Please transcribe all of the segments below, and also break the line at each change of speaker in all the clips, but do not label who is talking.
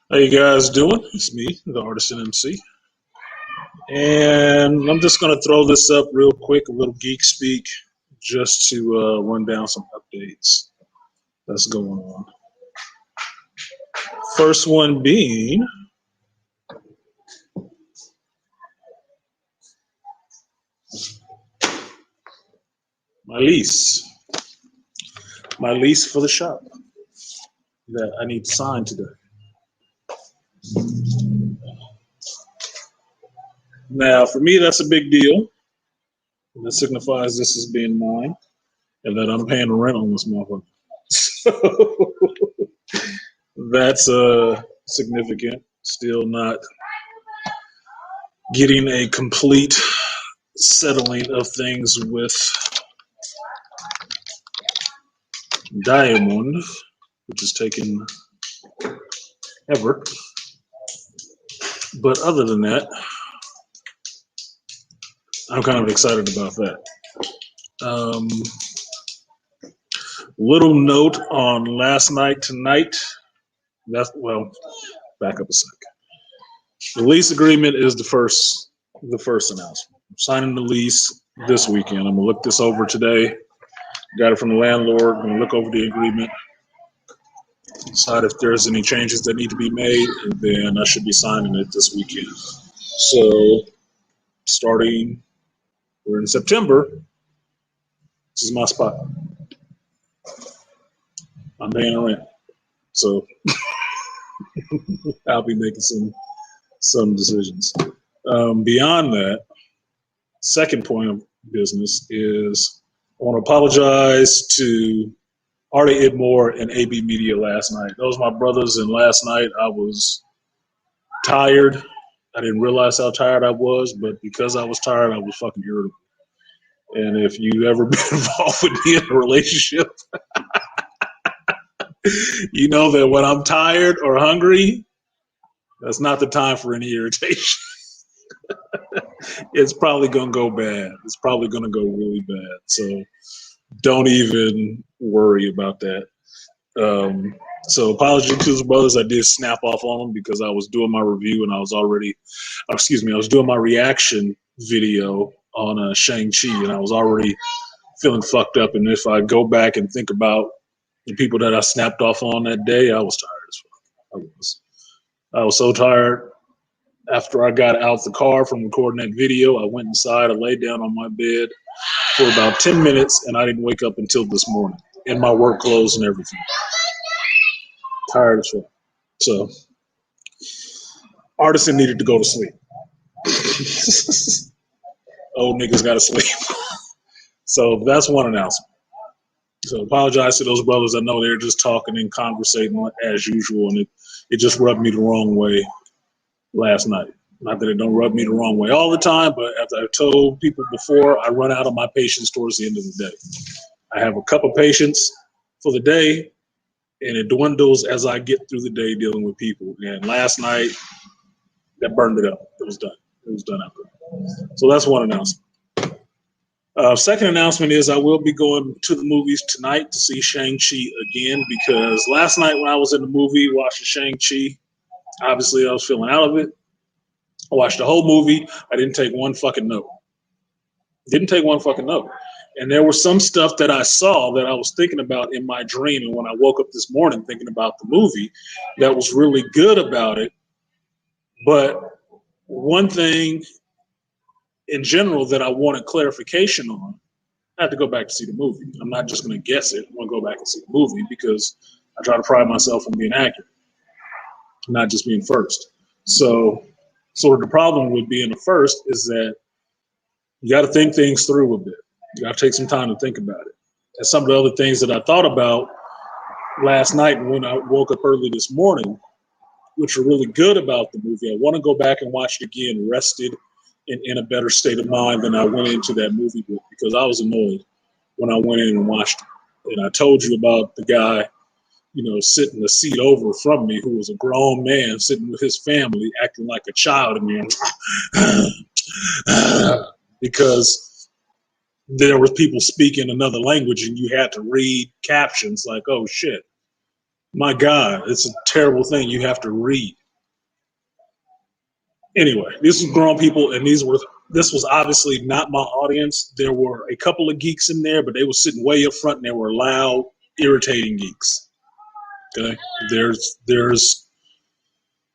How you guys doing? It's me, the Artisan MC, and I'm just gonna throw this up real quick, a little geek speak, just to run down some updates that's going on. First one being my lease, my lease for the shop that I need to sign today. Now, for me, that's a big deal. That signifies this is being mine and that I'm paying rent on this motherfucker. So that's significant. Still not getting a complete settling of things with Diamond, which is taking ever. But other than that, I'm kind of excited about that. Little note on last night tonight. Back up a sec. The lease agreement is the first announcement. I'm signing the lease this weekend. I'm gonna look this over today. Got it from the landlord. I'm gonna look over the agreement, decide if there's any changes that need to be made, and then I should be signing it this weekend. So, we're in September. This is my spot. I'm paying rent, so I'll be making some decisions. Beyond that, second point of business is I want to apologize to Artie Idmore and AB Media last night. Those are my brothers, and last night I was tired. I didn't realize how tired I was, but because I was tired, I was fucking irritable. And if you've ever been involved with me in a relationship, you know that when I'm tired or hungry, that's not the time for any irritation. It's probably going to go bad. It's probably going to go really bad. So don't even worry about that. So apology to the brothers. I did snap off on them because I was doing my review and I was doing my reaction video on Shang-Chi, and I was already feeling fucked up. And if I go back and think about the people that I snapped off on that day, I was tired as fuck. I was so tired. After I got out the car from recording that video, I went inside, I laid down on my bed for about 10 minutes, and I didn't wake up until this morning in my work clothes and everything. Tired as fuck. So, Artisan needed to go to sleep. Old niggas gotta sleep. So that's one announcement. So apologize to those brothers. I know they're just talking and conversating as usual, and it just rubbed me the wrong way last night. Not that it don't rub me the wrong way all the time, but as I've told people before, I run out of my patience towards the end of the day. I have a cup of patience for the day, and it dwindles as I get through the day dealing with people. And last night, that burned it up. It was done. It was done after. So that's one announcement. Second announcement is I will be going to the movies tonight to see Shang-Chi again, because last night when I was in the movie watching Shang-Chi, obviously I was feeling out of it. I watched the whole movie. I didn't take one fucking note. Didn't take one fucking note. And there was some stuff that I saw that I was thinking about in my dream, and when I woke up this morning thinking about the movie, that was really good about it. But one thing in general that I wanted clarification on, I have to go back to see the movie. I'm not just going to guess it. I'm going to go back and see the movie because I try to pride myself on being accurate, not just being first. So sort of the problem with being a first is that you got to think things through a bit. You got to take some time to think about it. And some of the other things that I thought about last night when I woke up early this morning, which are really good about the movie, I want to go back and watch it again, rested in a better state of mind than I went into that movie with, because I was annoyed when I went in and watched it. And I told you about the guy, sitting a seat over from me, who was a grown man sitting with his family, acting like a child in there, because there were people speaking another language and you had to read captions like, oh shit. My God, it's a terrible thing you have to read. Anyway, these were grown people, and this was obviously not my audience. There were a couple of geeks in there, but they were sitting way up front, and they were loud, irritating geeks. Okay, there's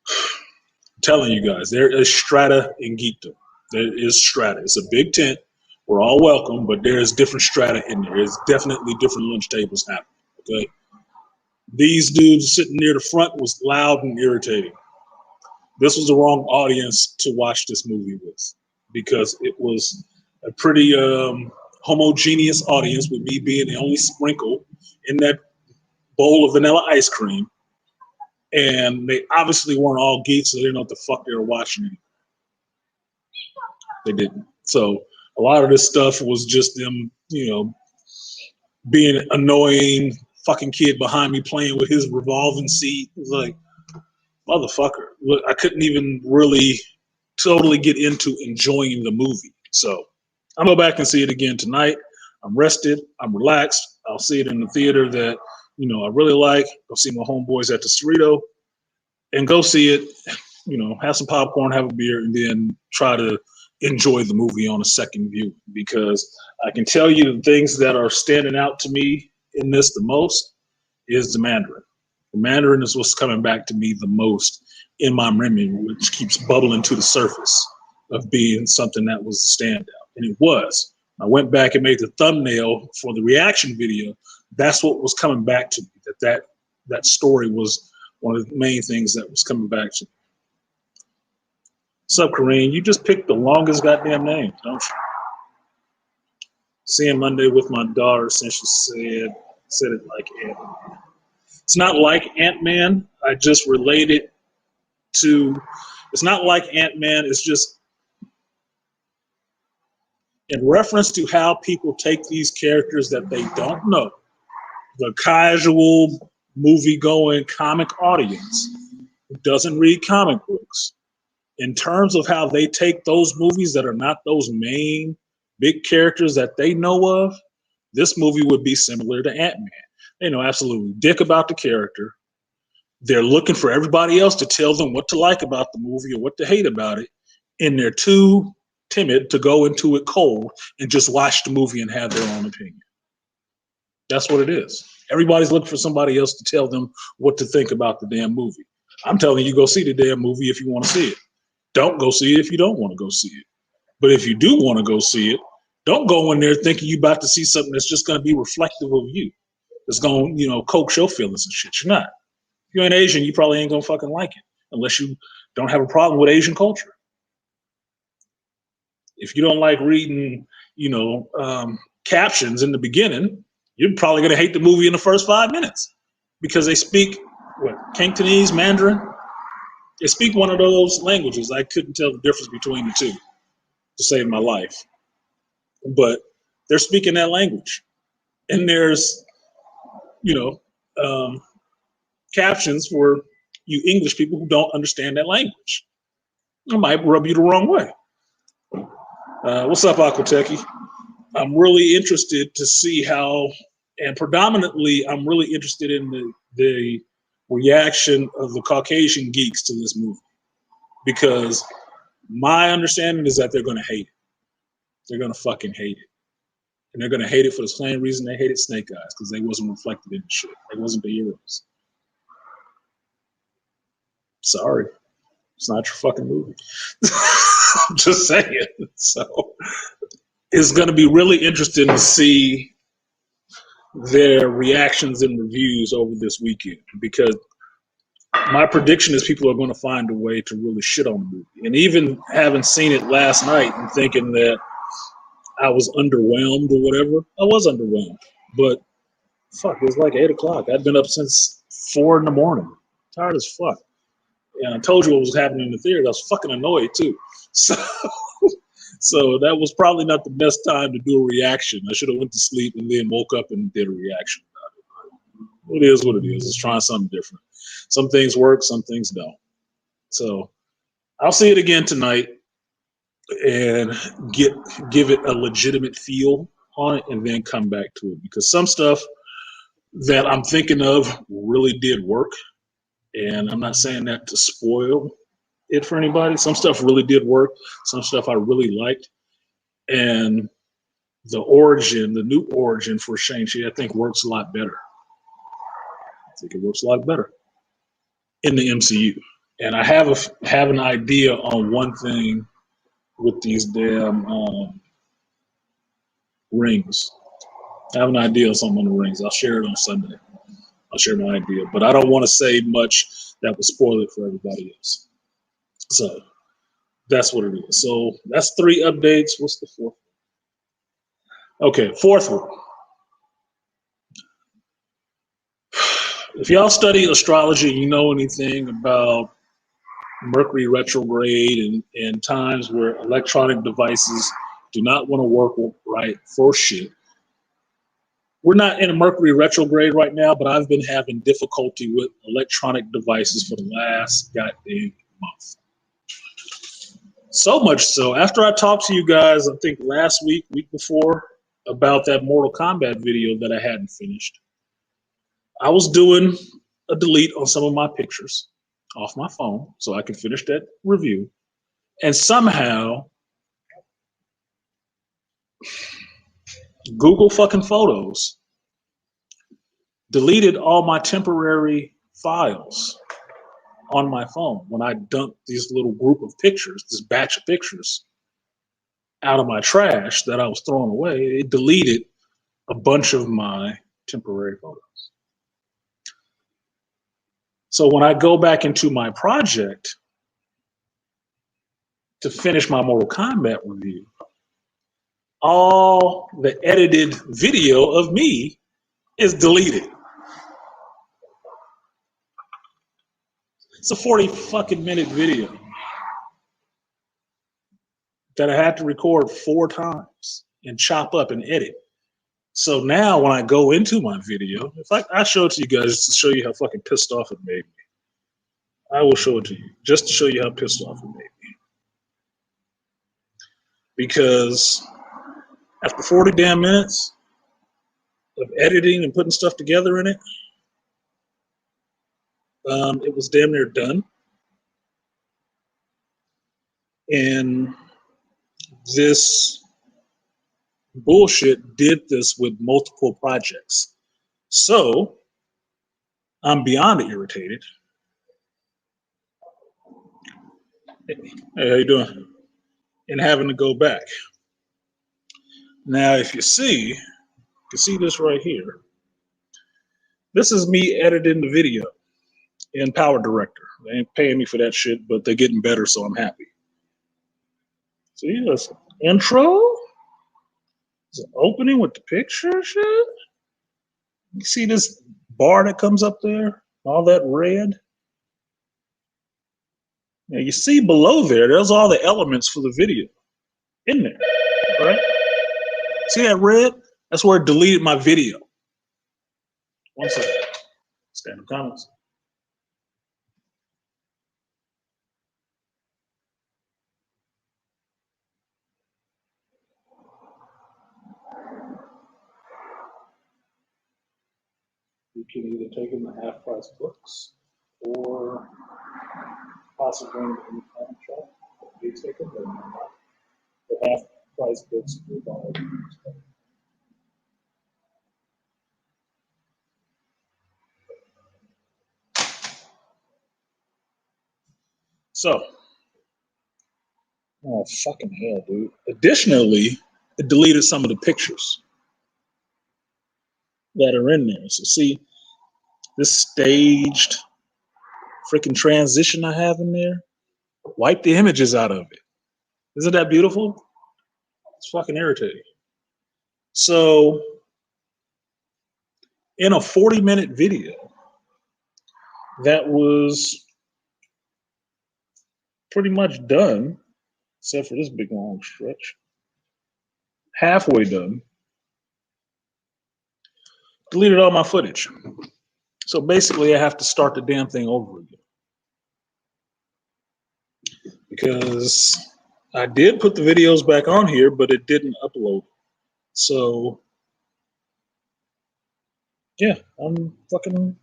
I'm telling you guys, there is strata in geekdom. There is strata. It's a big tent. We're all welcome, but there is different strata in there. There's definitely different lunch tables happening. Okay, these dudes sitting near the front was loud and irritating. This was the wrong audience to watch this movie with, because it was a pretty homogeneous audience, with me being the only sprinkle in that bowl of vanilla ice cream. And they obviously weren't all geeks, so they didn't know what the fuck they were watching. They didn't. So a lot of this stuff was just them, being an annoying fucking kid behind me playing with his revolving seat. It was like, motherfucker. Look, I couldn't even really totally get into enjoying the movie. So I'll go back and see it again tonight. I'm rested. I'm relaxed. I'll see it in the theater that, I really like. Go see my homeboys at the Cerrito and go see it, have some popcorn, have a beer, and then try to enjoy the movie on a second view. Because I can tell you the things that are standing out to me in this the most is the Mandarin. The Mandarin is what's coming back to me the most in my memory, which keeps bubbling to the surface of being something that was a standout. And it was. I went back and made the thumbnail for the reaction video. That's what was coming back to me, that story was one of the main things that was coming back to me. What's up, Kareem? You just picked the longest goddamn name, don't you? Seeing Monday with my daughter since she said it like Ant-Man. It's not like Ant-Man. I just related to, it's not like Ant-Man. It's just in reference to how people take these characters that they don't know. The casual movie-going comic audience who doesn't read comic books. In terms of how they take those movies that are not those main big characters that they know of, this movie would be similar to Ant-Man. They know absolutely dick about the character. They're looking for everybody else to tell them what to like about the movie or what to hate about it, and they're too timid to go into it cold and just watch the movie and have their own opinion. That's what it is. Everybody's looking for somebody else to tell them what to think about the damn movie. I'm telling you, go see the damn movie if you want to see it. Don't go see it if you don't want to go see it. But if you do want to go see it, don't go in there thinking you're about to see something that's just going to be reflective of you. It's going to, coax your feelings and shit. You're not. If you ain't Asian, you probably ain't going to fucking like it unless you don't have a problem with Asian culture. If you don't like reading, captions in the beginning, you're probably going to hate the movie in the first 5 minutes because they speak, Cantonese, Mandarin? They speak one of those languages. I couldn't tell the difference between the two to save my life. But they're speaking that language. And there's, captions for you English people who don't understand that language. It might rub you the wrong way. What's up, Aquateki? I'm really interested to see how, and predominantly, I'm really interested in the reaction of the Caucasian geeks to this movie, because my understanding is that they're going to hate it. They're going to fucking hate it. And they're going to hate it for the same reason they hated Snake Eyes, because they wasn't reflected in the shit. They wasn't the heroes. Sorry. It's not your fucking movie. I'm just saying. So it's going to be really interesting to see their reactions and reviews over this weekend, because my prediction is people are going to find a way to really shit on the movie. And even having seen it last night and thinking that I was underwhelmed or whatever, I was underwhelmed. But fuck, it was like 8 o'clock. I'd been up since 4 in the morning. Tired as fuck. And I told you what was happening in the theater. I was fucking annoyed too. So that was probably not the best time to do a reaction. I should have went to sleep and then woke up and did a reaction about it. It is what it is. It's trying something different. Some things work, some things don't. So I'll see it again tonight and give it a legitimate feel on it and then come back to it. Because some stuff that I'm thinking of really did work. And I'm not saying that to spoil it for anybody. Some stuff really did work. Some stuff I really liked. And the new origin for Shang-Chi, I think works a lot better. I think it works a lot better in the MCU. And I have an idea on one thing with these damn rings. I have an idea on something on the rings. I'll share it on Sunday. I'll share my idea, but I don't want to say much that would spoil it for everybody else. So that's what it is. So that's 3 updates. What's the 4th? Okay, 4th one. If y'all study astrology, you know anything about Mercury retrograde and times where electronic devices do not want to work right for shit. We're not in a Mercury retrograde right now, but I've been having difficulty with electronic devices for the last goddamn month. So much so, after I talked to you guys, I think last week before, about that Mortal Kombat video that I hadn't finished, I was doing a delete on some of my pictures off my phone so I could finish that review. And somehow, Google fucking Photos deleted all my temporary files on my phone when I dumped this little group of pictures, this batch of pictures, out of my trash that I was throwing away. It deleted a bunch of my temporary photos. So when I go back into my project to finish my Mortal Kombat review, all the edited video of me is deleted. It's a 40 fucking minute video that I had to record 4 times and chop up and edit. So now when I go into my video, if I show it to you guys to show you how fucking pissed off it made me. I will show it to you just to show you how pissed off it made me. Because after 40 damn minutes of editing and putting stuff together in it, it was damn near done. And this bullshit did this with multiple projects. So I'm beyond irritated. Hey, how you doing? And having to go back. Now, if you can see this right here. This is me editing the video in Power Director. They ain't paying me for that shit, but they're getting better, so I'm happy. See this intro? It's an opening with the picture shit. You see this bar that comes up there? All that red? Now you see below there's all the elements for the video in there, right? See that red? That's where it deleted my video. One second. Standard comments. You can either take them the half price books or possibly in the comic shop. They take them, but not. The half price books will buy. So, oh fucking hell, dude. Additionally, it deleted some of the pictures that are in there. So see, this staged freaking transition I have in there, wipe the images out of it. Isn't that beautiful? It's fucking irritating. So, in a 40-minute video that was pretty much done, except for this big long stretch, halfway done, deleted all my footage. So basically I have to start the damn thing over again. Because I did put the videos back on here, but it didn't upload. So Yeah, I'm fucking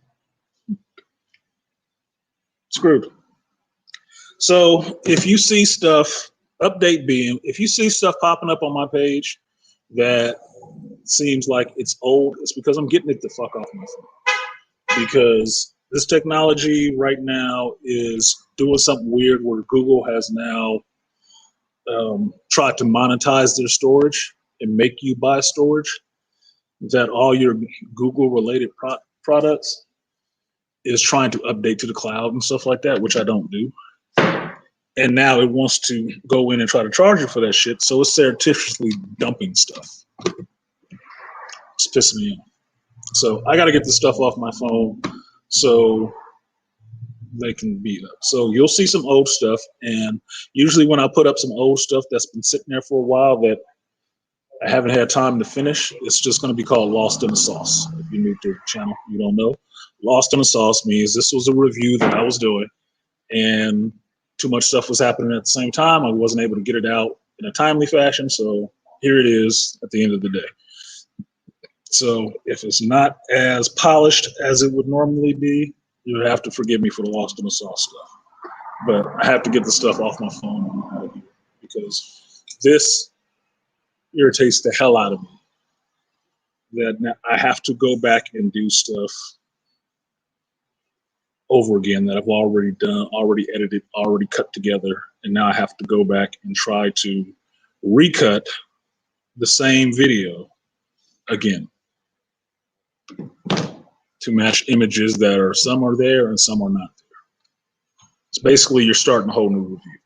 screwed. So if you see stuff, update being, if you see stuff popping up on my page that seems like it's old, it's because I'm getting it the fuck off my phone. Because this technology right now is doing something weird where Google has now tried to monetize their storage and make you buy storage. That all your Google related products is trying to update to the cloud and stuff like that, which I don't do. And now it wants to go in and try to charge you for that shit. So it's surreptitiously dumping stuff. It's pissing me off. So I got to get this stuff off my phone so they can beat up. So you'll see some old stuff. And usually when I put up some old stuff that's been sitting there for a while that I haven't had time to finish, it's just going to be called Lost in the Sauce. If you're new to the channel, you don't know. Lost in the Sauce means this was a review that I was doing, and too much stuff was happening at the same time. I wasn't able to get it out in a timely fashion, so here it is at the end of the day. So if it's not as polished as it would normally be, you would have to forgive me for the Lost in the Sauce stuff. But I have to get the stuff off my phone and out of here because this irritates the hell out of me. That now I have to go back and do stuff over again that I've already done, already edited, already cut together, and now I have to go back and try to recut the same video again to match images that are some are there and some are not there. It's basically you're starting a whole new review.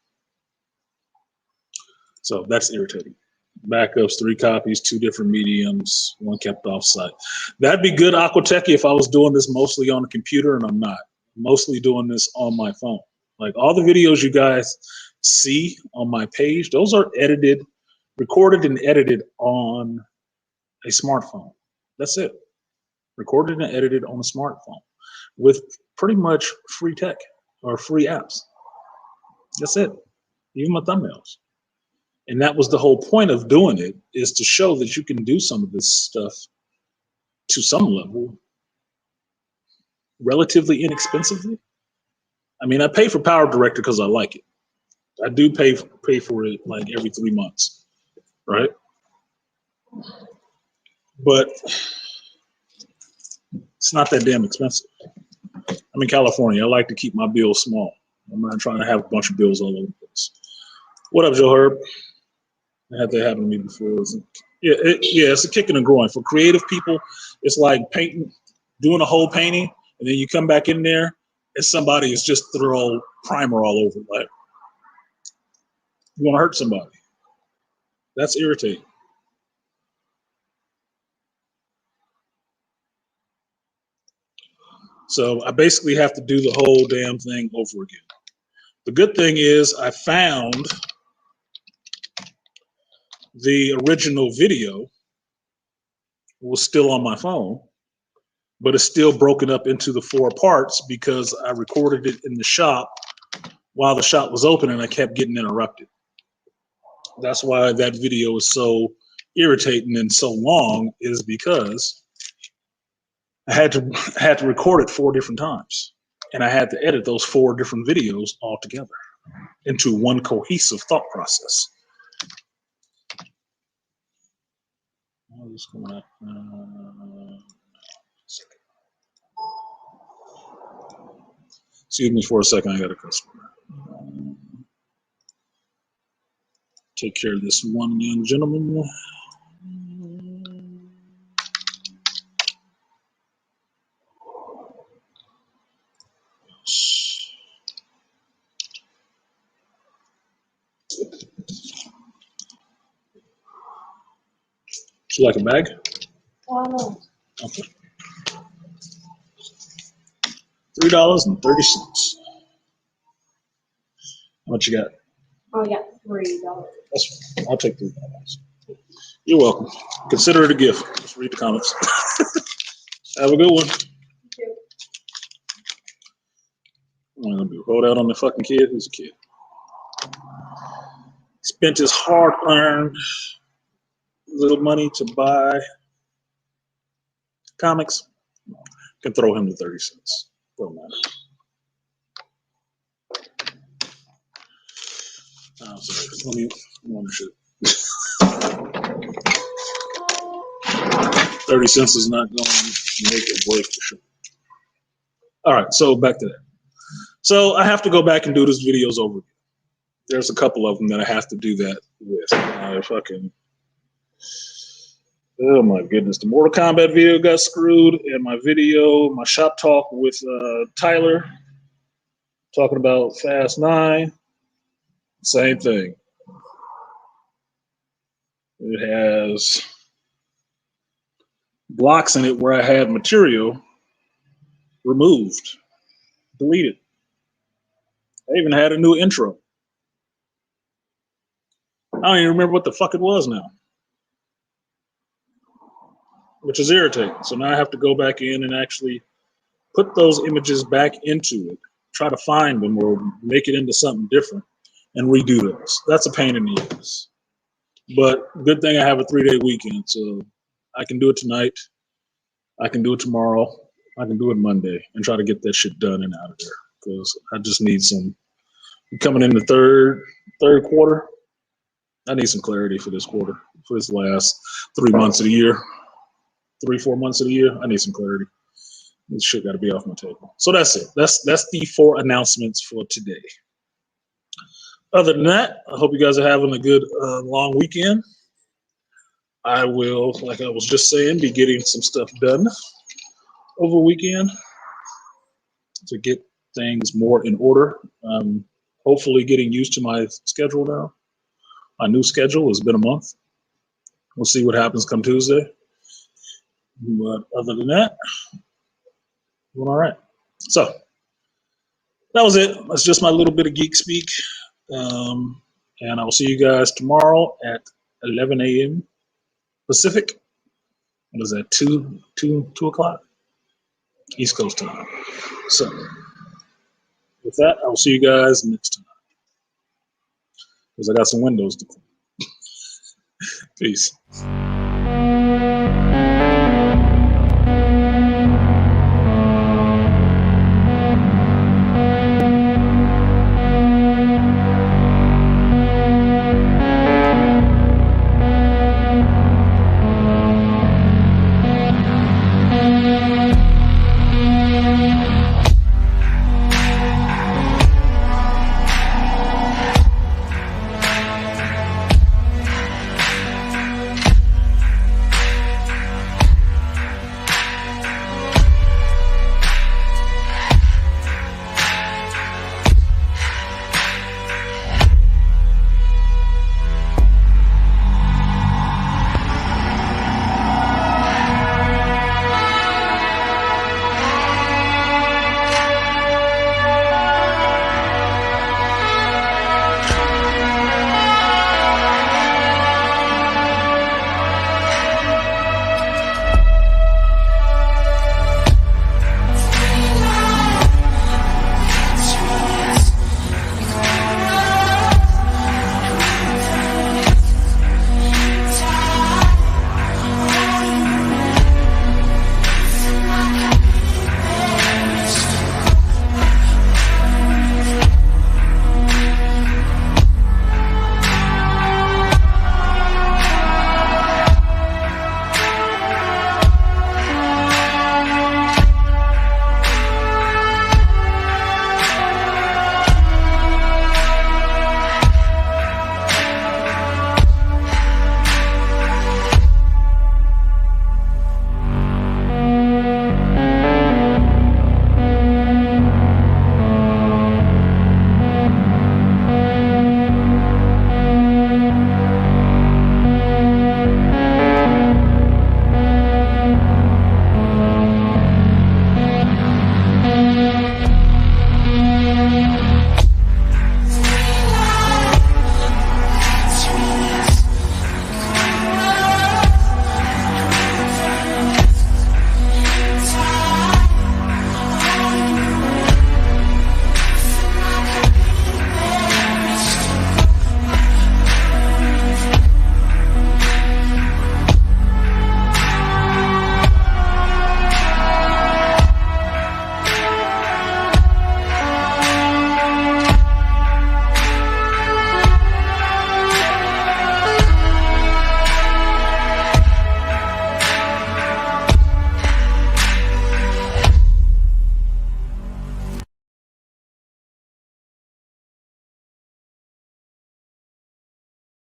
So that's irritating. Backups, 3 copies, 2 different mediums, 1 kept off-site. That'd be good, Aquatechy, if I was doing this mostly on a computer, and I'm not. I'm mostly doing this on my phone. Like all the videos you guys see on my page, those are edited, recorded and edited on a smartphone. That's it. Recorded and edited on a smartphone with pretty much free tech or free apps. That's it. Even my thumbnails. And that was the whole point of doing it, is to show that you can do some of this stuff to some level relatively inexpensively. I mean, I pay for Power Director because I like it. I do pay for it like every 3 months, right? But it's not that damn expensive. I'm in California. I like to keep my bills small. I'm not trying to have a bunch of bills all over the place. What up, Joe Herb? I had that happen to me before. It's a kick in the groin. For creative people, it's like painting, doing a whole painting, and then you come back in there and somebody is just throw primer all over it. Like, you want to hurt somebody. That's irritating. So I basically have to do the whole damn thing over again. The good thing is I found the original video was still on my phone, but it's still broken up into the 4 parts because I recorded it in the shop while the shop was open and I kept getting interrupted. That's why that video is so irritating and so long, is because I had to record it 4 different times, and I had to edit those 4 different videos all together into one cohesive thought process. Oh, this coming up. Excuse me for a second. I got a customer. Take care of this one young gentleman. Would you like a bag?
No.
Okay. $3.30. How much you got?
Oh, yeah, $3.
That's fine. I'll take $3. You're welcome. Consider it a gift. Just read the comments. Have a good one. I'm gonna be rolled out on the fucking kid. Who's a kid? Spent his hard-earned little money to buy comics, Can throw him to 30 cents. Don't matter. Let me one shit. 30 cents is not going to make it break for sure. All right, so back to that. So I have to go back and do these videos over again. There's a couple of them that I have to do that with. Oh my goodness, the Mortal Kombat video got screwed, and my video, my shop talk with Tyler, talking about Fast 9, same thing. It has blocks in it where I had material removed, deleted. I even had a new intro. I don't even remember what the fuck it was now, which is irritating. So now I have to go back in and actually put those images back into it, try to find them or make it into something different and redo those. That's a pain in the ass. But good thing I have a 3-day weekend, so I can do it tonight. I can do it tomorrow. I can do it Monday and try to get that shit done and out of there because I just need some. Coming in the third quarter, I need some clarity for this quarter, for this last 3 months of the year, 4 months of the year. I need some clarity. This shit got to be off my table. So that's it. That's the 4 announcements for today. Other than that, I hope you guys are having a good long weekend. I will, like I was just saying, be getting some stuff done over the weekend to get things more in order. Hopefully getting used to my schedule now. My new schedule has been a month. We'll see what happens come Tuesday. But other than that, doing all right. So that was it. That's just my little bit of geek speak. And I will see you guys tomorrow at 11 a.m. Pacific. What is that? 2 o'clock East Coast time. So with that, I will see you guys next time. Because I got some windows to clean. Peace.